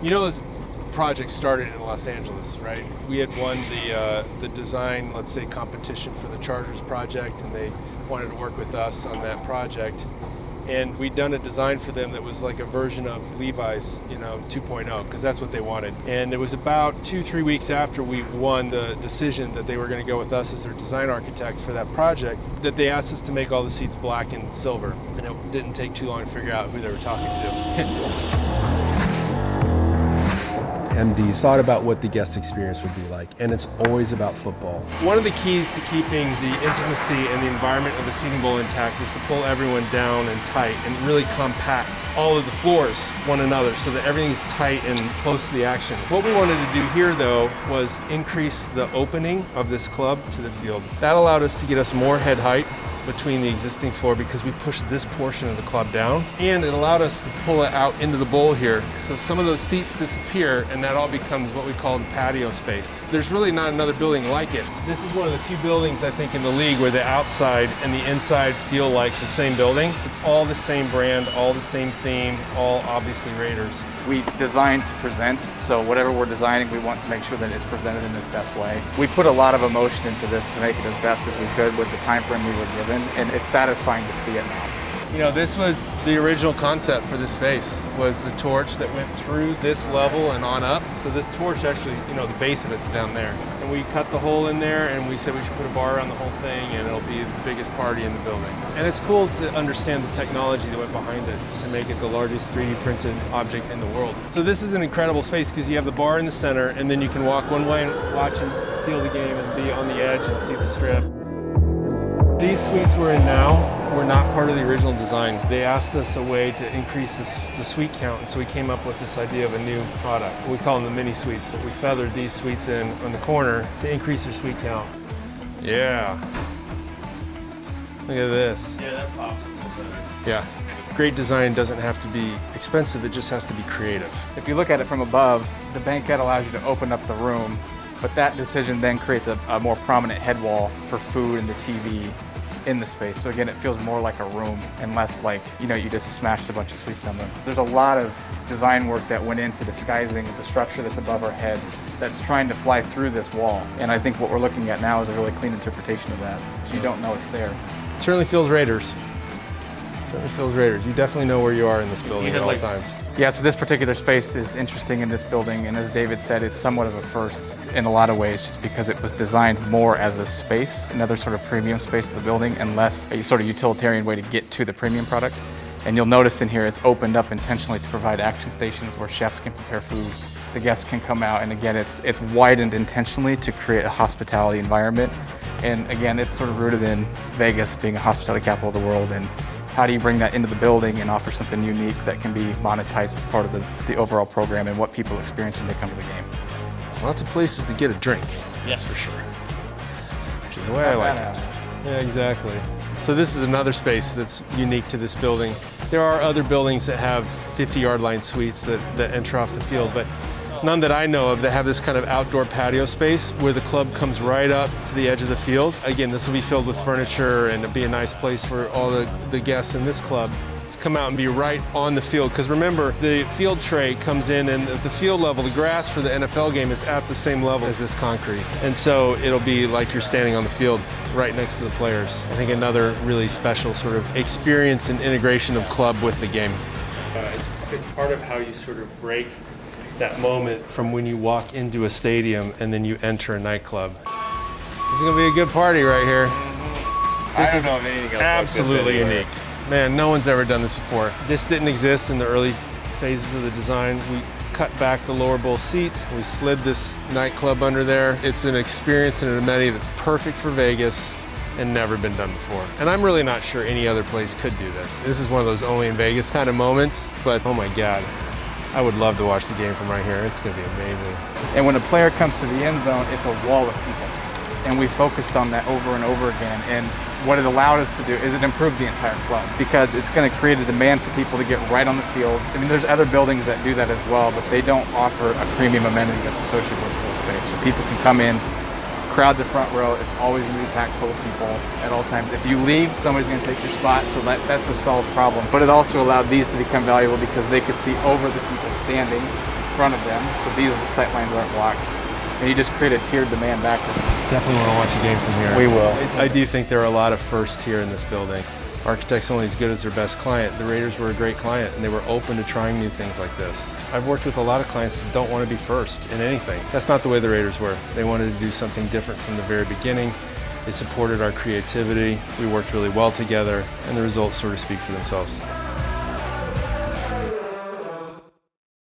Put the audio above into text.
You know, this project started in Los Angeles, right? We had won the design, let's say, competition for the Chargers project, and they wanted to work with us on that project. And we'd done a design for them that was like a version of Levi's, 2.0, because that's what they wanted. And it was about 2-3 weeks after we won the decision that they were going to go with us as their design architect for that project, that they asked us to make all the seats black and silver. And it didn't take too long to figure out who they were talking to. MDs thought about what the guest experience would be like, and it's always about football. One of the keys to keeping the intimacy and the environment of the seating bowl intact is to pull everyone down and tight and really compact all of the floors one another so that everything's tight and close to the action. What we wanted to do here, though, was increase the opening of this club to the field. That allowed us to get us more head height between the existing floor because we pushed this portion of the club down, and it allowed us to pull it out into the bowl here. So some of those seats disappear and that all becomes what we call the patio space. There's really not another building like it. This is one of the few buildings, I think, in the league where the outside and the inside feel like the same building. It's all the same brand, all the same theme, all obviously Raiders. We designed to present, so whatever we're designing, we want to make sure that it's presented in its best way. We put a lot of emotion into this to make it as best as we could with the time frame we were given, and it's satisfying to see it now. This was the original concept for this space, was the torch that went through this level and on up. So this torch actually, the base of it's down there. And we cut the hole in there and we said we should put a bar around the whole thing and it'll be the biggest party in the building. And it's cool to understand the technology that went behind it to make it the largest 3D printed object in the world. So this is an incredible space because you have the bar in the center and then you can walk one way and watch and feel the game and be on the edge and see the strip. These suites we're in now were not part of the original design. They asked us a way to increase the suite count, and so we came up with this idea of a new product. We call them the mini suites, but we feathered these suites in on the corner to increase their suite count. Yeah. Look at this. Yeah, that pops a little better. Yeah. Great design doesn't have to be expensive, it just has to be creative. If you look at it from above, the banquette allows you to open up the room, but that decision then creates a more prominent head wall for food and the TV in the space. So again, it feels more like a room and less like, you just smashed a bunch of suites down there. There's a lot of design work that went into disguising the structure that's above our heads that's trying to fly through this wall. And I think what we're looking at now is a really clean interpretation of that. You don't know it's there. It certainly feels Raiders. Certainly feels Raiders. You definitely know where you are in this building at all times. Yeah, so this particular space is interesting in this building, and as David said, it's somewhat of a first in a lot of ways, just because it was designed more as a space, another sort of premium space of the building, and less a sort of utilitarian way to get to the premium product. And you'll notice in here it's opened up intentionally to provide action stations where chefs can prepare food, the guests can come out, and again, it's widened intentionally to create a hospitality environment. And again, it's sort of rooted in Vegas being a hospitality capital of the world, and how do you bring that into the building and offer something unique that can be monetized as part of the overall program and what people experience when they come to the game. Lots of places to get a drink. Yes, for sure. Which is the way I like it. Yeah, exactly. So this is another space that's unique to this building. There are other buildings that have 50-yard line suites that enter off the field, but none that I know of that have this kind of outdoor patio space where the club comes right up to the edge of the field. Again, this will be filled with furniture and it'll be a nice place for all the guests in this club to come out and be right on the field. Because remember, the field tray comes in and at the field level, the grass for the NFL game is at the same level as this concrete. And so it'll be like you're standing on the field right next to the players. I think another really special sort of experience and integration of club with the game. It's part of how you sort of break that moment from when you walk into a stadium and then you enter a nightclub. This is gonna be a good party right here. This is absolutely unique. Man, no one's ever done this before. This didn't exist in the early phases of the design. We cut back the lower bowl seats. We slid this nightclub under there. It's an experience and an amenity that's perfect for Vegas and never been done before. And I'm really not sure any other place could do this. This is one of those only in Vegas kind of moments, but oh my God. I would love to watch the game from right here. It's going to be amazing. And when a player comes to the end zone, it's a wall of people. And we focused on that over and over again. And what it allowed us to do is it improved the entire club because it's going to create a demand for people to get right on the field. I mean, there's other buildings that do that as well, but they don't offer a premium amenity that's associated with the space. So people can come in, crowd the front row. It's always going to be packed full of people at all times. If you leave, somebody's going to take your spot, so that's a solved problem. But it also allowed these to become valuable because they could see over the people standing in front of them, so these sight lines aren't blocked. And you just create a tiered demand backward. Definitely want to watch the game from here. We will. I do think there are a lot of firsts here in this building. Architect's only as good as their best client. The Raiders were a great client, and they were open to trying new things like this. I've worked with a lot of clients that don't want to be first in anything. That's not the way the Raiders were. They wanted to do something different from the very beginning. They supported our creativity. We worked really well together, and the results sort of speak for themselves.